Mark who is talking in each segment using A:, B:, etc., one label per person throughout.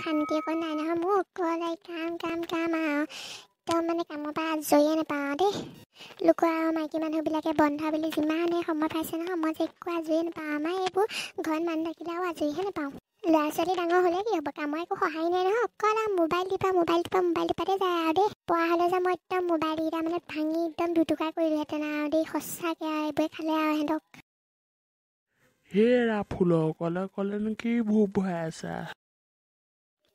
A: শান্তি অকণ নাই নহয় মোৰ অকলে কাম আৰু একদম মানে কামৰ পৰা আজৰিয়ে নাপাওঁ দেই লোকৰ আৰু মাইকী মানুহবিলাকে বন্ধ বুলি যিমানে সময় পাইছে নহয় মই যে একো আজৰিয়ে নাপাওঁ আমাৰ এইবোৰ ঘৰত মানুহ থাকিলে আৰু আজৰিহে নাপাওঁ ল'ৰা ছোৱালী ডাঙৰ হ'লে কি হ'ব কামৰ একো সহায় নাই নহয় অকল আৰু মোবাইল টিপাতে যায় আৰু দেই পঢ়া হ'লে যে মই একদম মোবাইলকেইটা মানে ভাঙি একদম দুটুকা কৰিলোহেঁতেন আৰু দেই সঁচাকৈ আৰু এইবোৰে খালে আৰু সিহঁতক
B: হেৰা ফুলৰ ক'লেনো কি ভোক ভৰাই আছা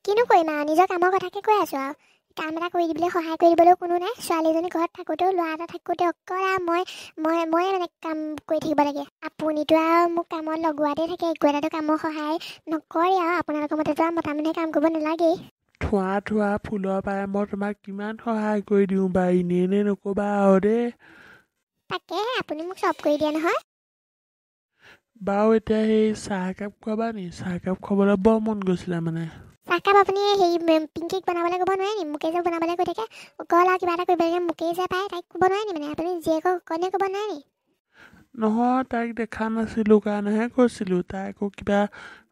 A: কিনো কৰিম আৰু নিজৰ কামৰ কথাকে কৈ আছোঁ আৰু কাম এটা কৰি দিবলৈ সহায় কৰি দিবলৈও কোনো নাই ছোৱালীজনী ঘৰত থাকোঁতেও ল'ৰা এটা থাকোঁতে অকল আৰু মই মানে কাম কৰি থাকিব লাগে আপুনিতো আৰু মোক কামত লগোৱাতে থাকে একো এটাতো কামৰ সহায় নকৰে আৰু আপোনালোকৰ মতেতো আৰু মতা মানুহে কাম কৰিব নালাগেই
B: থোৱা ফুলৰ পৰাই মই তোমাক কিমান সহায় কৰি দিওঁ বা এনেই নক'বা আৰু দেই
A: তাকেহে আপুনি মোক চব কৰি দিয়ে নহয়
B: বাৰু এতিয়া সেই চাহ একাপ খুৱাবা নি চাহ একাপ খাবলৈ বৰ মন গৈছিলে মানে
A: চাহকাপ আপুনি সেই পিংকিক বনাবলৈ ক'ব নোৱাৰে নি মোকে যে বনাবলৈ কৈ থাকে অকল আৰু কিবা এটা কৰিব লাগে মোকেই যে পায় তাইক ক'ব নোৱাৰে নি মানে আপুনি জীয়েকক অকণে ক'ব নোৱাৰে নি
B: নহয় তাইক দেখা নাছিলোঁ কাৰণেহে কৈছিলোঁ তাই আকৌ কিবা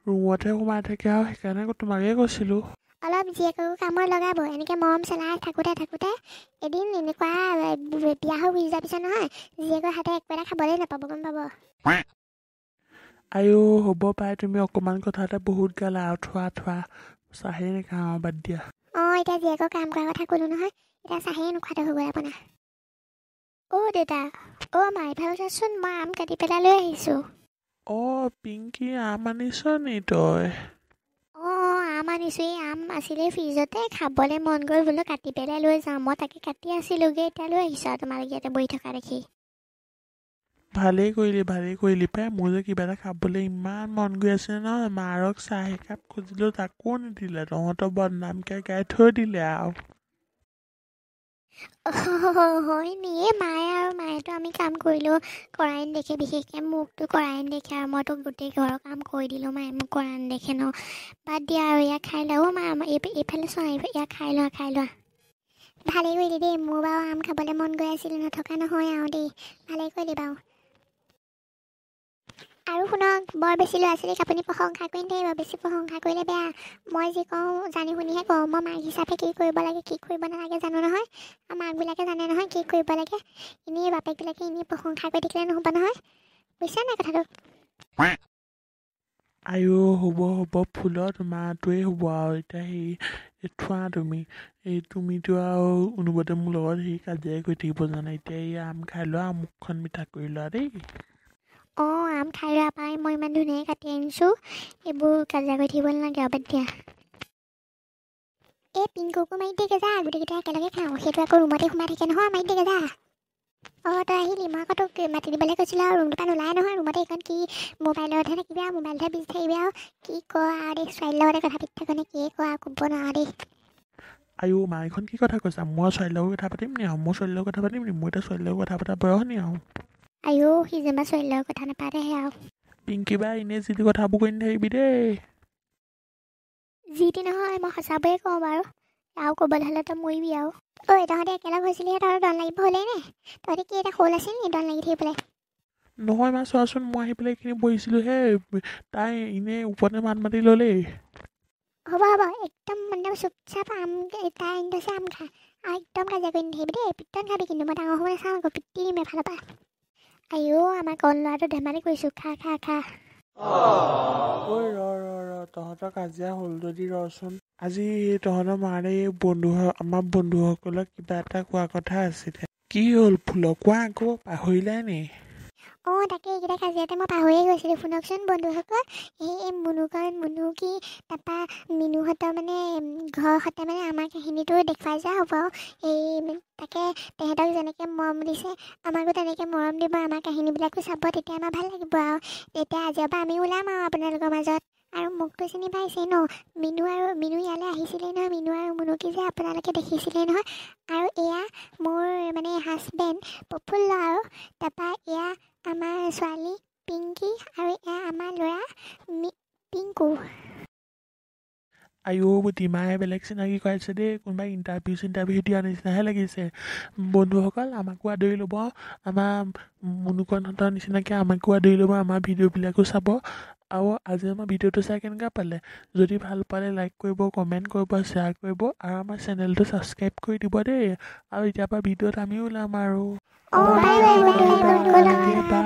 B: ৰুমতহে সোমাই থাকে আৰু সেইকাৰণে তোমাকেই কৈছিলোঁ
A: অলপ জীয়েককো কামত লগাব এনেকৈ মৰম চেলাই থাকোঁতে এদিন এনেকুৱা বিয়া হৈ গুচি যোৱাৰ পিছত নহয় জীয়েকৰ হাতে একো এটা খাবলৈ নাপাব গম পাব
B: আইও হ'ব পাই তুমি অকণমান কথা এটা বহুত গালা আৰু থোৱা চাহেই নাখাওঁ বাদ দিয়া
A: অঁ এতিয়া জীয়েকৰ কাম কৰাৰ কথা ক'লোঁ নহয় এতিয়া চাহেই নোখোৱাটো হৈ গ'ল আপোনাৰ দেউতা মা এইফালে চাচোন মই আম কাটি পেলাই লৈ আহিছোঁ
B: পিংকি আম আনিছ নি তই
A: আম আনিছোঁ এই আম আছিলে ফ্ৰিজতে খাবলৈ মন গ'ল বোলো কাটি পেলাই লৈ যাওঁ মই তাকে কাটি আছিলোঁগৈ এতিয়া লৈ আহিছোঁ আৰু তোমালোকে ইয়াতে বহি থকা দেখি
B: ভালেই কৰিলি পাই মোৰ যে কিবা এটা খাবলৈ ইমান মন গৈ আছে নহয় মাৰক চাহ একাপ খুজিলেও তাকো নিদিলে তহঁতৰ বদনামকৈ গাই থৈ দিলে আৰু
A: হয় নি মায়েতো আমি কাম কৰিলোঁ কৰাই নেদেখে বিশেষকৈ মোকতো কৰাই নেদেখে আৰু মইতো গোটেই ঘৰৰ কাম কৰি দিলোঁ মায়ে মোক কৰা নেদেখে ন বাদ দিয়া আৰু ইয়াক খাই লোৱা মা এইফালে চোৱা ইয়াক খাই লোৱা ভালেই কৰিলি দেই মোৰ বাৰু আম খাবলৈ মন গৈ আছিল নথকা নহয় আৰু দেই ভালেই কৰিলি বাৰু আৰু শুনক বৰ বেছি ল'ৰা ছোৱালীক আপুনি প্ৰশংসা কৰি নাথাকিব বেছি প্ৰশংসা কৰিলে বেয়া মই যি কওঁ জানি শুনিহে কওঁ মই মাক হিচাপে কি কৰিব লাগে কি কৰিব নালাগে জানো নহয় আৰু মাকবিলাকে জানে নহয় কি কৰিব লাগে এনেই বাপেকবিলাকে এনেই প্ৰশংসা কৰি থাকিলে নহ'ব নহয় বুজিছা নাই কথাটো
B: আইও হ'ব ফুলৰ তোমাৰটোৱেই হ'ব আৰু এতিয়া সেই থোৱা তুমিতো আৰু অনুবতে মোৰ লগত সেই কাজিয়াই কৰি থাকিব জানা এতিয়া এই আম খাই লোৱা মুখখন মিঠা কৰি লোৱা দেই
A: আম খাই লোৱা পাই মই ইমান ধুনীয়াকৈ কাটি আনিছোঁ এইবোৰ কাজিয়া কৰি থাকিব নালাগে আৰু বাদ দিয়া এই পিংকুকো মাৰি দিয়ে যা গোটেইকেইটা একেলগে খাওঁ সেইটো আকৌ ৰুমতে সোমাই থাকে নহয় মাৰি দিয়ে যা তই আহিলি মই আকৌ তোক মাতি দিবলৈ কৈছিলোঁ আৰু ৰুমটোৰ পৰা নোলাই নহয় ৰুমতে এইখন কি মোবাইলতহে থাকিবি আৰু মোবাইলতহে বিজি থাকিবি আৰু কি ক আৰু দেই ছোৱালীৰ লগতে কথা পাতি থাকোঁ নে কি ক আৰু ক'ব নোৱাৰো দেই
B: আইও মা এইখন কি কথা কৈছা মই ছোৱালীৰ লগত কথা পাতিম নি আৰু মই ছোৱালীৰ লগত কথা পাতিম নি মই এতিয়া ছোৱালীৰ লগত কথা পতা বয়স নি আৰু
A: আইও সি যেনিবা ছোৱালীৰ লগত কথা নাপাতেহে আৰু
B: পিংকি বা এনেই যিটো কথাবোৰ কৈ নাথাকিবি দেই
A: যি টি নহয় মই সঁচাবোৰে কওঁ বাৰু আৰু ক'বলৈ হ'লে তই মৰিবি আৰু তহঁতে একেলগ হৈছিলিহে তহঁতৰ দন লাগিব হ'লেই নে তহঁতে কি এটা শ'ল আছিল নি দন লাগি থাকিবলৈ
B: নহয় মা চোৱাচোন মই আহি পেলাই এইখিনি বহিছিলোঁহে তাই এনেই ওপৰতে মাত মাতি ল'লেই
A: হ'ব একদম মানে চুপচাপ আম তাই আনি থৈছে আম খা আৰু একদম কাজিয়া কৰি নাথাকিবি দেই পিতন খাবি কিন্তু মই ডাঙৰ সময় চাওঁ আকৌ পিটি দিম এফালৰ পৰা আইও আমাৰ কণ ল'ৰাটো ধেমালি কৰিছোঁ খা
B: ঐ ৰ তহঁতৰ কাজিয়া হ'ল যদি ৰচোন আজি তহঁতৰ মাৰে আমাৰ বন্ধুসকলক কিবা এটা কোৱা কথা আছিলে কি হ'ল ফুলক কোৱা আকৌ পাহৰিলাই নি
A: তাকে এইকেইটা কাজিয়াতে মই পাহৰিয়ে গৈছিলোঁ শুনকচোন বন্ধুসকল এই মুনুকি তাৰপৰা মিনুহঁতৰ মানে ঘৰহঁতে মানে আমাৰ কাহিনীটো দেখুৱাই যোৱা হ'ব এই তাকে তেহেঁতক যেনেকৈ মৰম দিছে আমাকো তেনেকৈ মৰম দিব আমাৰ কাহিনীবিলাকো চাব তেতিয়া আমাৰ ভাল লাগিব আৰু তেতিয়া আজিৰ পৰা আমি ওলাম আৰু আপোনালোকৰ মাজত আৰু মোকতো চিনি পাইছেই ন মিনু ইয়ালৈ আহিছিলেই নহয় মিনু আৰু মুনুকি যে আপোনালোকে দেখিছিলেই নহয় আৰু এয়া মোৰ মানে হাজবেণ্ড প্ৰফুল্ল আৰু তাৰপৰা এয়া আমাৰ ছোৱালী পিংকি আৰু এয়া আমাৰ ল'ৰা পিংকু
B: আইও বুদ্ধিমায়ে বেলেগ চিনাকি কৰাইছে দেই কোনোবা ইণ্টাৰভিউ দিয়া নিচিনাহে লাগিছে বন্ধুসকল আমাকো আদৰি ল'ব আমাৰ মুনুকণহঁতৰ নিচিনাকৈ আমাকো আদৰি ল'ব আমাৰ ভিডিঅ'বিলাকো চাব আৰু আজি আমাৰ ভিডিঅ'টো চাই কেনেকুৱা পালে যদি ভাল পালে লাইক কৰিব কমেণ্ট কৰিব শ্বেয়াৰ কৰিব আৰু আমাৰ চেনেলটো ছাবস্ক্ৰাইব কৰি দিব দেই আৰু এতিয়াৰ পৰা ভিডিঅ'ত আমিও ওলাম আৰু
A: বাই বাই বাই বাই বন্ধু।
B: বাই